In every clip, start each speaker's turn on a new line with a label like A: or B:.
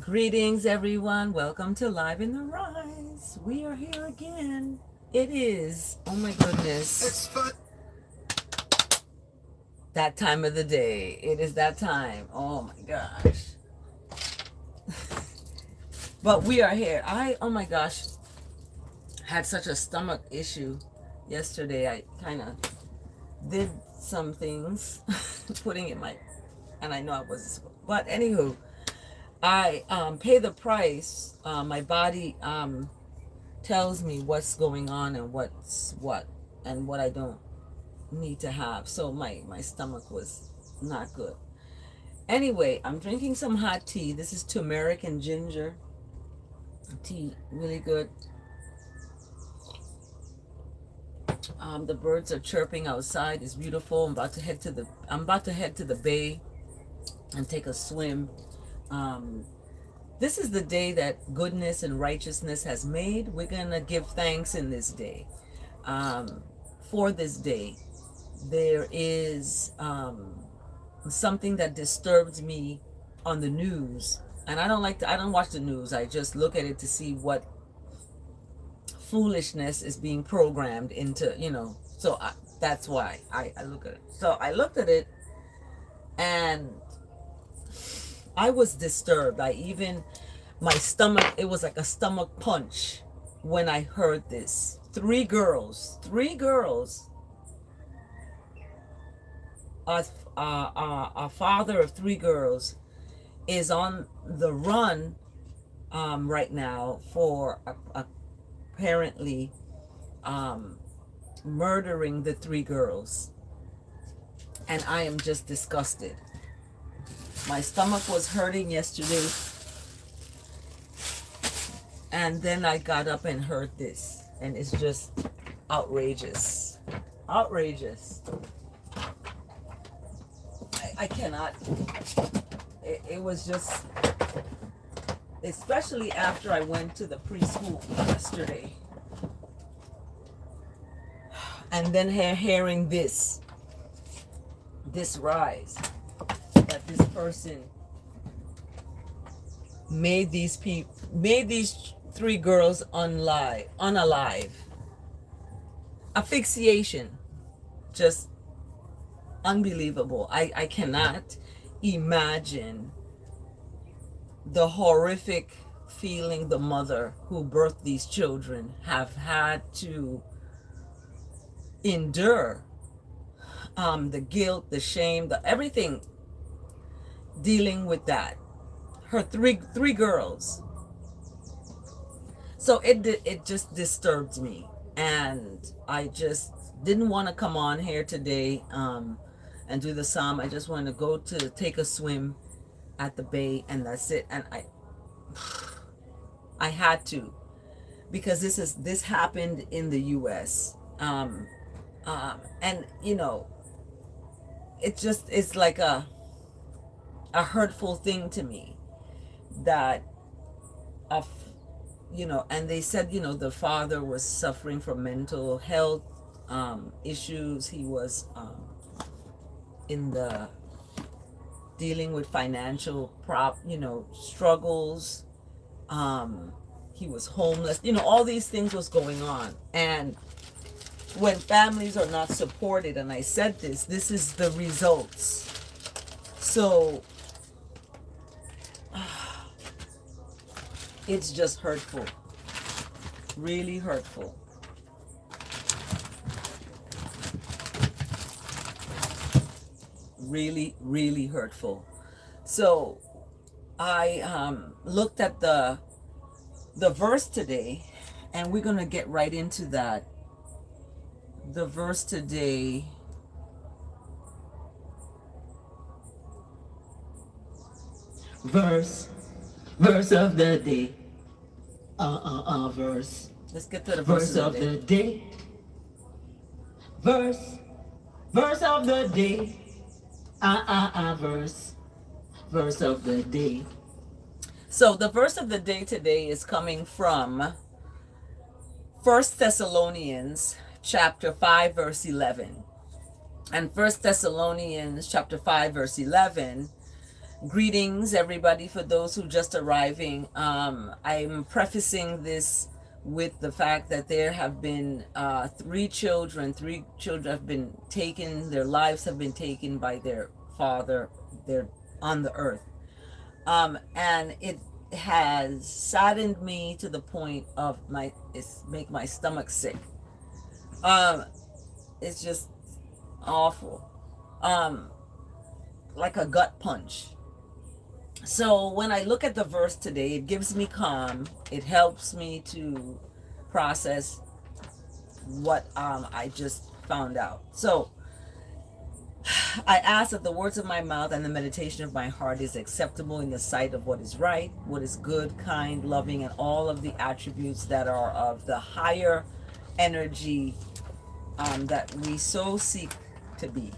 A: Greetings, everyone. Welcome to Live in the Rise. We are here again. It is, oh my goodness, that time of the day. It is that time. Oh my gosh. But we are here. Oh my gosh, had such a stomach issue yesterday. I kind of did some things, putting in my, and I know I was, but anywho, I pay the price. My body tells me what's going on and what's what and what I don't need to have. So my stomach was not good. Anyway, I'm drinking some hot tea. This is turmeric and ginger tea, really good. The birds are chirping outside. It's beautiful. I'm about to head to the bay and take a swim. This is the day that goodness and righteousness has made. We're going to give thanks in this day. For this day, there is something that disturbs me on the news. And I don't watch the news. I just look at it to see what foolishness is being programmed into, So that's why I look at it. So I looked at it and I was disturbed. My stomach, it was like a stomach punch when I heard this. Three girls, a father of three girls is on the run right now for apparently murdering the three girls. And I am just disgusted. My stomach was hurting yesterday, and then I got up and heard this, and it's just outrageous. I cannot. It was just, especially after I went to the preschool yesterday, and then hearing this rise. That this person made these three girls unalive. Asphyxiation. Just unbelievable. I cannot imagine the horrific feeling the mother who birthed these children have had to endure. The guilt, the shame, the everything dealing with that. Her three girls. So it just disturbed me, and I just didn't want to come on here today and do the psalm. I just wanted to go to take a swim at the bay, and that's it. And I had to, because this happened in the U.S. And it's like a hurtful thing to me that and they said the father was suffering from mental health issues. He was in the dealing with financial struggles. He was homeless. All these things was going on. And when families are not supported, and I said this is the results. So it's just hurtful, really hurtful. Really, really hurtful. So I looked at the verse today, and we're going to get right into that. The verse today, verse Verse of the day. Verse. Let's get to the verse of the day. Verse. Verse of the day. Verse. Verse of the day. So the verse of the day today is coming from 1 Thessalonians chapter 5 verse 11. And 1 Thessalonians chapter 5 verse 11. Greetings everybody, for those who just arriving. I'm prefacing this with the fact that there have been three children have been taken, their lives have been taken by their father. They're on the earth. And it has saddened me to the point of make my stomach sick. It's just awful. Like a gut punch. So when I look at the verse today, it gives me calm. It helps me to process what I just found out. So I ask that the words of my mouth and the meditation of my heart is acceptable in the sight of what is right, what is good, kind, loving, and all of the attributes that are of the higher energy that we so seek to be.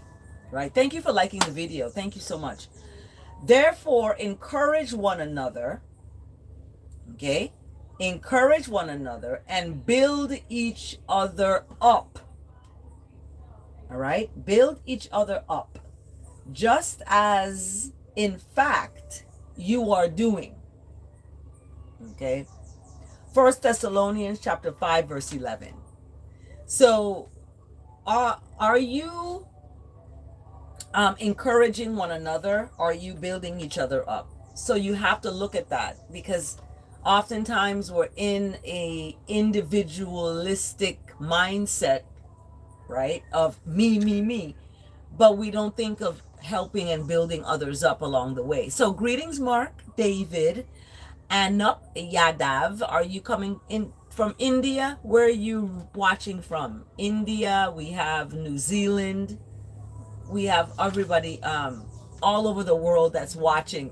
A: Right? Thank you for liking the video. Thank you so much. Therefore, encourage one another. Okay? Encourage one another and build each other up. All right? Build each other up. Just as, in fact, you are doing. Okay? 1 Thessalonians chapter 5, verse 11. So, are you encouraging one another? Are you building each other up? So you have to look at that, because oftentimes we're in a individualistic mindset, right, of me, but we don't think of helping and building others up along the way. So greetings, Mark, David, Anup, Yadav. Are you coming in from India? Where are you watching from? India, we have New Zealand, we have everybody all over the world that's watching.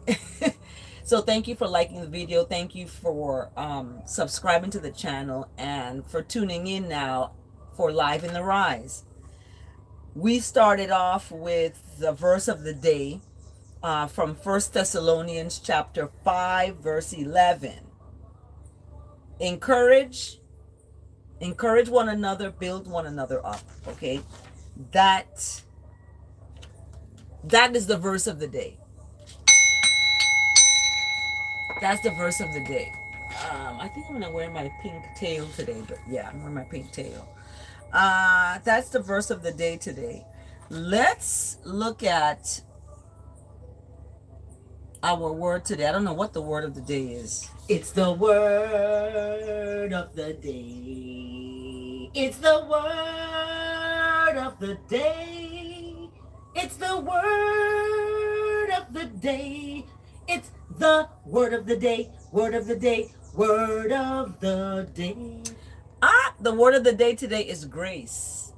A: So thank you for liking the video. Thank you for subscribing to the channel and for tuning in now for Live in the Rise. We started off with the verse of the day from 1 Thessalonians chapter 5 verse 11. Encourage one another, build one another up. Okay, that is the verse of the day. That's the verse of the day. I think I'm gonna wear my pink tail today, but yeah, I'm wearing my pink tail. That's the verse of the day today. Let's look at our word today. I don't know what the word of the day is. It's the word of the day. It's the word of the day. It's the word of the day. It's the word of the day. Word of the day. Word of the day. The word of the day today is grace.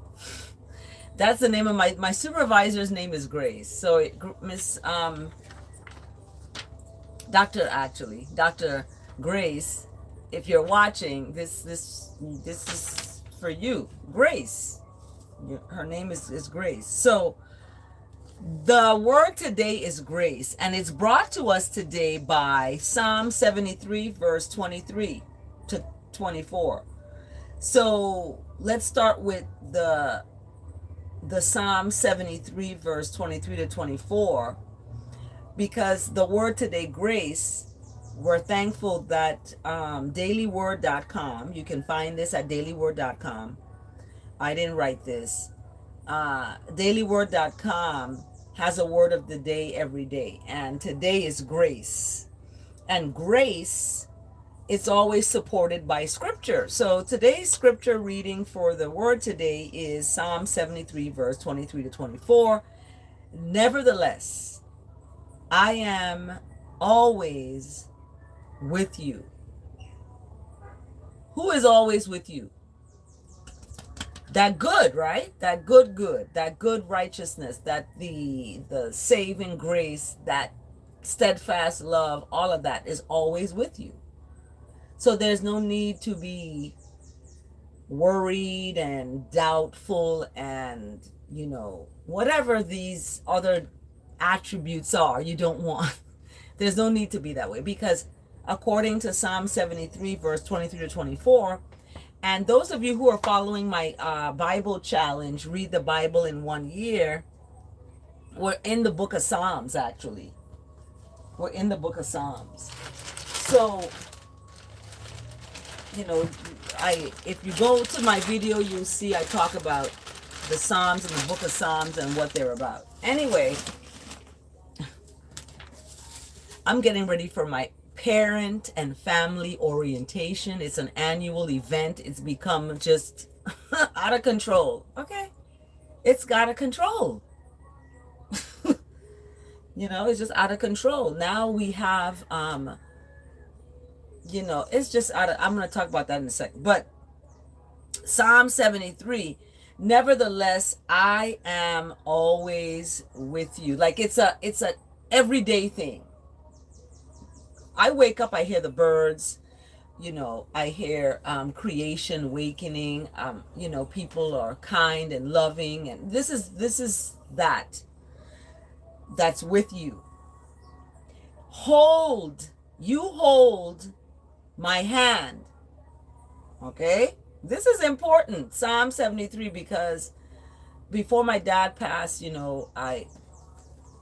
A: That's the name of my supervisor's name is Grace. So Miss Dr. Grace, if you're watching, this is for you. Grace. Her name is Grace. So the word today is grace, and it's brought to us today by Psalm 73 verse 23 to 24. So let's start with the Psalm 73 verse 23 to 24, because the word today, grace, we're thankful that dailyword.com, you can find this at dailyword.com. I didn't write this. Dailyword.com has a word of the day every day, and today is grace. And grace, it's always supported by scripture. So today's scripture reading for the word today is Psalm 73 verse 23 to 24. Nevertheless, I am always with you. Who is always with you? That good, right? That good, that good righteousness, that the saving grace that steadfast love, all of that is always with you. So there's no need to be worried and doubtful and, whatever these other attributes are you don't want. There's no need to be that way, because according to Psalm 73 verse 23 to 24, and those of you who are following my Bible challenge, read the Bible in 1 year, we're in the book of Psalms. Actually, we're in the book of Psalms. So if you go to my video, you'll see I talk about the Psalms and the book of Psalms and what they're about. Anyway, I'm getting ready for my parent and family orientation. It's an annual event. It's become just out of control. Okay? It's got of control. It's just out of control. Now we have, it's just out of, I'm going to talk about that in a second. But Psalm 73, nevertheless, I am always with you. Like it's a everyday thing. I wake up, I hear the birds, I hear creation awakening, people are kind and loving, and this is that's with you. You hold my hand. Okay? This is important. Psalm 73, because before my dad passed,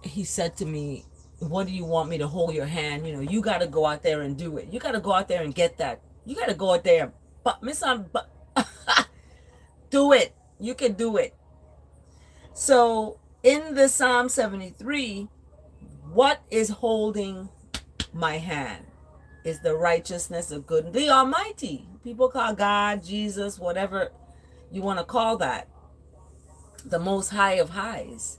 A: he said to me, what do you want me to hold your hand? You got to go out there and do it. You got to go out there and get that. You got to go out there and do it. You can do it. So in the Psalm 73, what is holding my hand is the righteousness of good, the Almighty. People call God, Jesus, whatever you want to call that. The Most High of Highs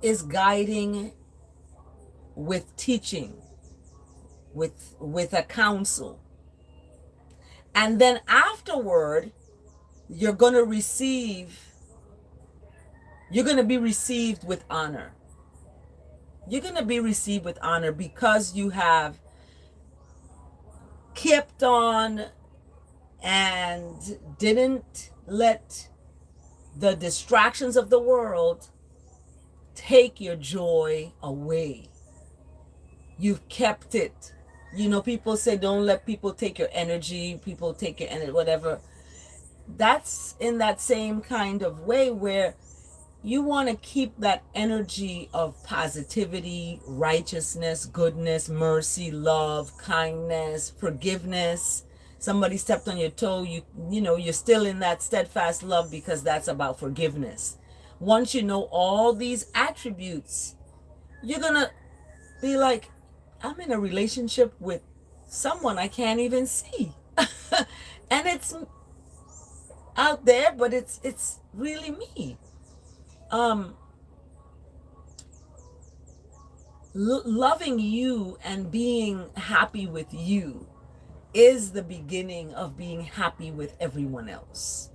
A: is guiding with teaching, with a counsel. And then afterward, you're going to be received with honor. You're going to be received with honor because you have kept on and didn't let the distractions of the world take your joy away. You've kept it. People say don't let people take your energy, whatever. That's in that same kind of way where you want to keep that energy of positivity, righteousness, goodness, mercy, love, kindness, forgiveness. Somebody stepped on your toe, you're still in that steadfast love because that's about forgiveness. Once you know all these attributes, you're going to be like, I'm in a relationship with someone I can't even see. And it's out there, but it's really me. Loving you and being happy with you is the beginning of being happy with everyone else,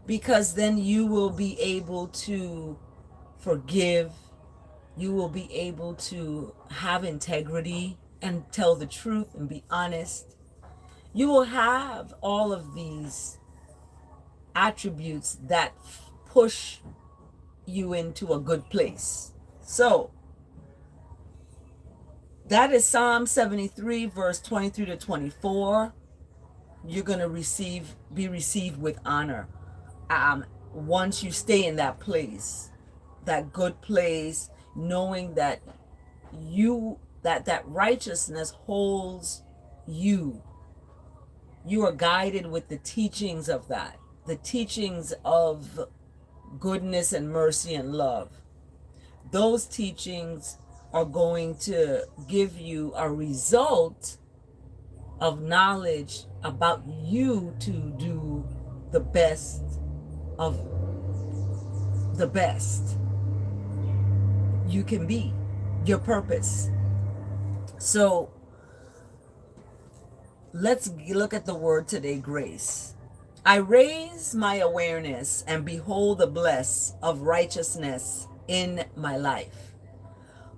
A: because then you will be able to forgive, you will be able to have integrity and tell the truth and be honest. You will have all of these attributes that push you into a good place. So that is Psalm 73 verse 23 to 24. You're going to be received with honor once you stay in that place, that good place, knowing that that righteousness holds you. You are guided with the teachings of that, the teachings of goodness and mercy and love. Those teachings are going to give you a result of knowledge about you to do the best of the best you can be, your purpose. So let's look at the word today, grace. I raise my awareness and behold the bliss of righteousness in my life.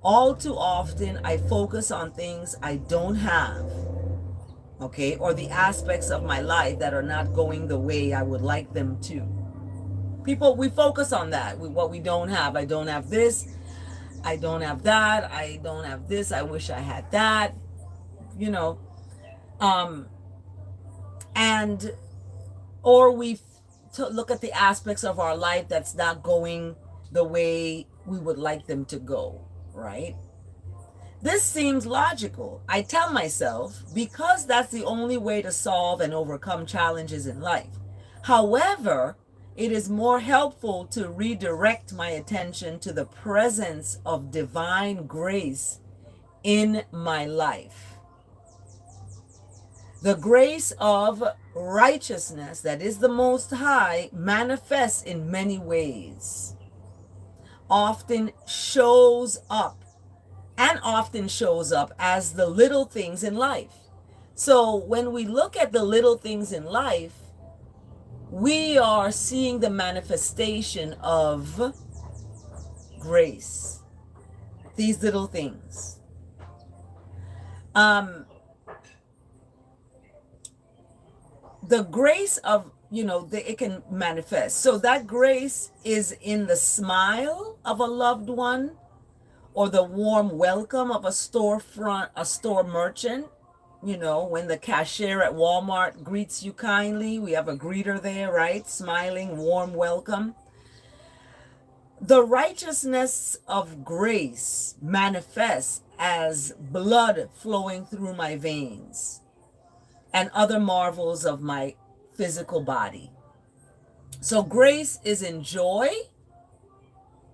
A: All too often, I focus on things I don't have, okay, or the aspects of my life that are not going the way I would like them to. People, we focus on that, what we don't have. I don't have this, I don't have that, I don't have this, I wish I had that, you know. And or we look at the aspects of our life that's not going the way we would like them to go, right? This seems logical. I tell myself, because that's the only way to solve and overcome challenges in life. However, it is more helpful to redirect my attention to the presence of divine grace in my life. The grace of righteousness, that is the Most High, manifests in many ways, often shows up as the little things in life. So when we look at the little things in life, we are seeing the manifestation of grace. These little things. The grace of, it can manifest. So that grace is in the smile of a loved one, or the warm welcome of a storefront, a store merchant. When the cashier at Walmart greets you kindly, we have a greeter there, right? Smiling, warm welcome. The righteousness of grace manifests as blood flowing through my veins and other marvels of my physical body. So grace is in joy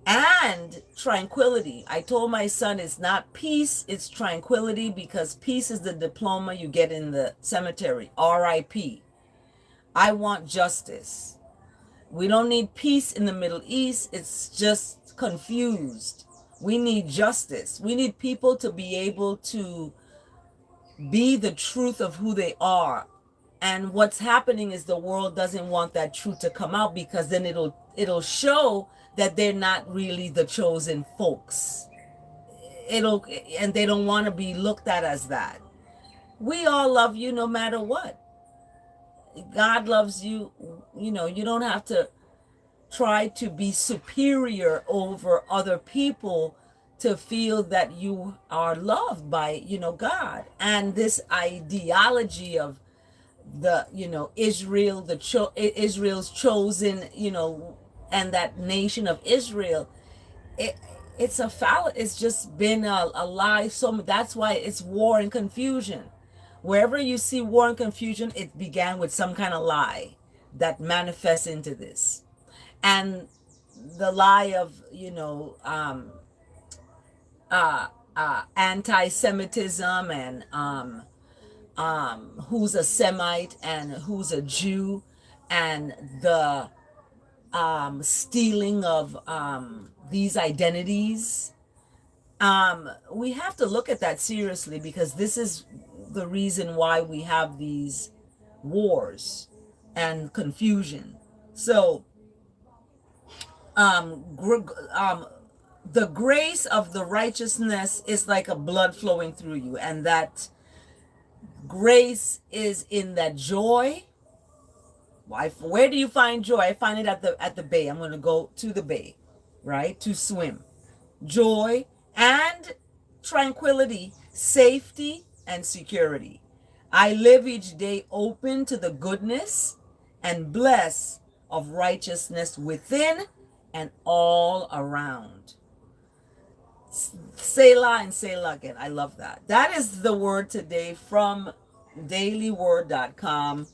A: and tranquility. I told my son it's not peace, it's tranquility, because peace is the diploma you get in the cemetery, R.I.P. I want justice. We don't need peace in the Middle East, it's just confused. We need justice. We need people to be able to be the truth of who they are. And what's happening is the world doesn't want that truth to come out, because then it'll show that they're not really the chosen folks. And they don't want to be looked at as that. We all love you no matter what. God loves you. You don't have to try to be superior over other people to feel that you are loved by, God. And this ideology of the, Israel, Israel's chosen, and that nation of Israel, it's just been a lie. So that's why it's war and confusion. Wherever you see war and confusion, it began with some kind of lie that manifests into this. And the lie of, anti-Semitism and who's a Semite and who's a Jew, and the stealing of these identities. We have to look at that seriously, because this is the reason why we have these wars and confusion. So the grace of the righteousness is like a blood flowing through you, and that grace is in that joy. Where do you find joy? I find it at the bay. I'm going to go to the bay, right, to swim. Joy and tranquility, safety and security. I live each day open to the goodness and bless of righteousness within and all around. Selah and Selah again. I love that. That is the word today from dailyword.com.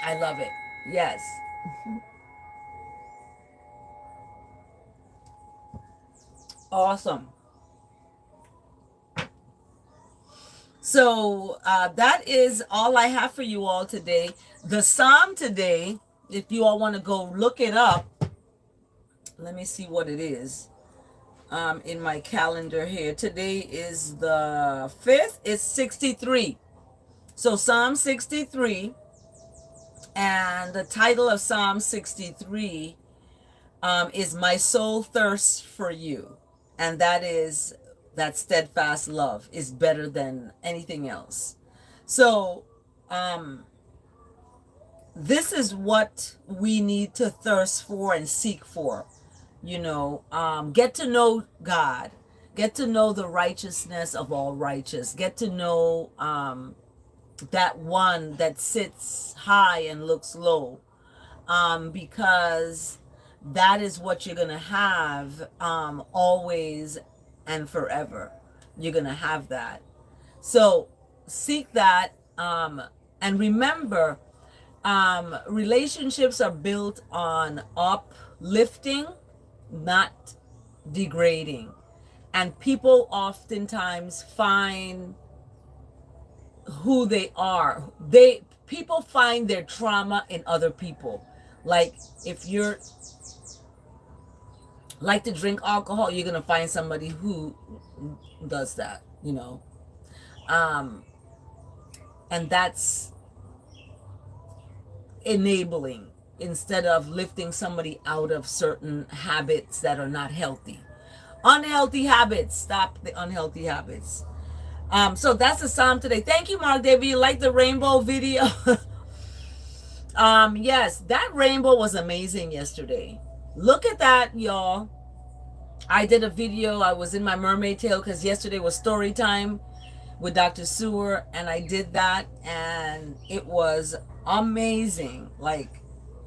A: I love it. Yes. Awesome. So that is all I have for you all today. The Psalm today, if you all want to go look it up, let me see what it is in my calendar here. Today is the 5th. It's 63. So Psalm 63, and the title of Psalm 63 is my soul thirsts for you. And that is that steadfast love is better than anything else. So, this is what we need to thirst for and seek for. Get to know God, get to know the righteousness of all righteous, get to know that one that sits high and looks low, because that is what you're going to have always and forever. You're going to have that. So seek that, and remember, relationships are built on uplifting, not degrading. And people oftentimes find who they are. People find their trauma in other people. Like, if you're like to drink alcohol, you're gonna find somebody who does that, and that's enabling instead of lifting somebody out of certain habits that are not healthy. Unhealthy habits. Stop the unhealthy habits. So that's the psalm today. Thank you, Mark David. You like the rainbow video? Yes, that rainbow was amazing yesterday. Look at that, y'all. I did a video. I was in my mermaid tail because yesterday was story time with Dr. Sewer, and I did that, and it was amazing. Like,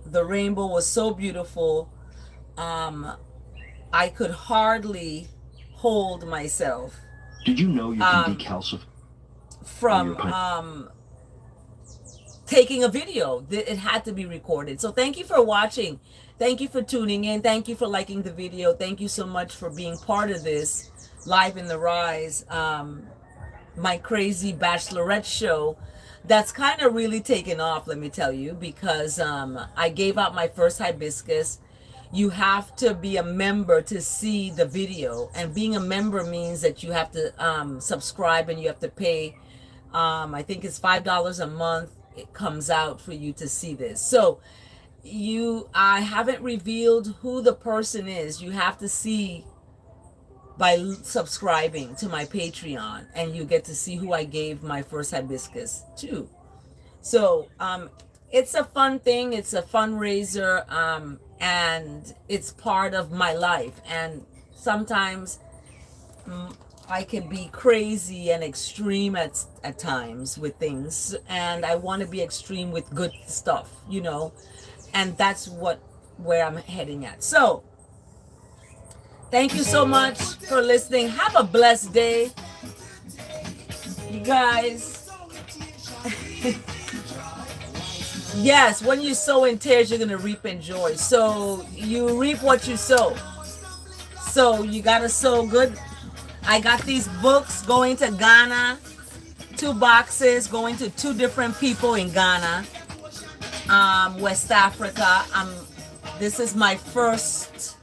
A: the rainbow was so beautiful. I could hardly hold myself.
B: Did you know you can decalcify
A: from taking a video? It had to be recorded. So thank you for watching. Thank you for tuning in. Thank you for liking the video. Thank you so much for being part of this Live in the Rise, my crazy Bachelorette show that's kind of really taken off, let me tell you, because I gave out my first hibiscus. You have to be a member to see the video, and being a member means that you have to subscribe, and you have to pay, I think it's $5 a month. It comes out for you to see this. So I haven't revealed who the person is. You have to see by subscribing to my Patreon, and you get to see who I gave my first hibiscus to. So it's a fun thing. It's a fundraiser, and it's part of my life. And sometimes I can be crazy and extreme at times with things, and I want to be extreme with good stuff, and that's where I'm heading at. So thank you so much for listening. Have a blessed day, you guys. Yes, when you sow in tears, you're going to reap in joy. So you reap what you sow. So you got to sow good. I got these books going to Ghana, 2 boxes going to 2 different people in Ghana, West Africa. This is my first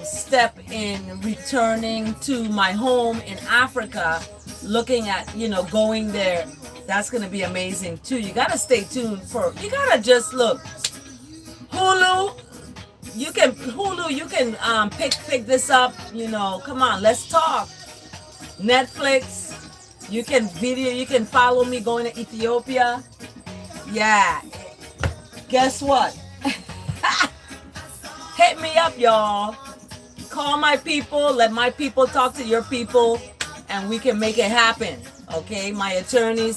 A: step in returning to my home in Africa, looking at, going there. That's going to be amazing too. You got to stay tuned you got to just look. Hulu, you can pick this up, come on, let's talk. Netflix, you can follow me going to Ethiopia. Yeah. Guess what? Hit me up, y'all. Call my people, let my people talk to your people, and we can make it happen. Okay, my attorneys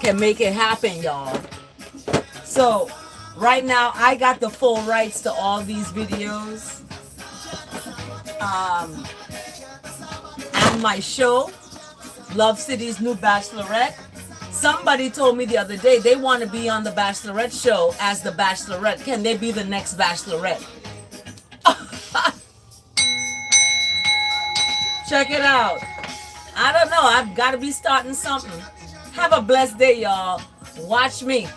A: can make it happen, y'all. So right now I got the full rights to all these videos, and my show, Love City's New Bachelorette. Somebody told me the other day they want to be on the Bachelorette show as the Bachelorette. Can they be the next Bachelorette? Check it out. I don't know. I've got to be starting something. Have a blessed day, y'all. Watch me.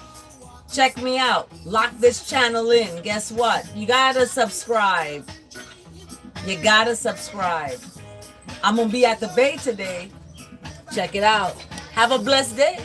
A: Check me out. Lock this channel in. Guess what? You got to subscribe. You got to subscribe. I'm going to be at the Bay today. Check it out. Have a blessed day.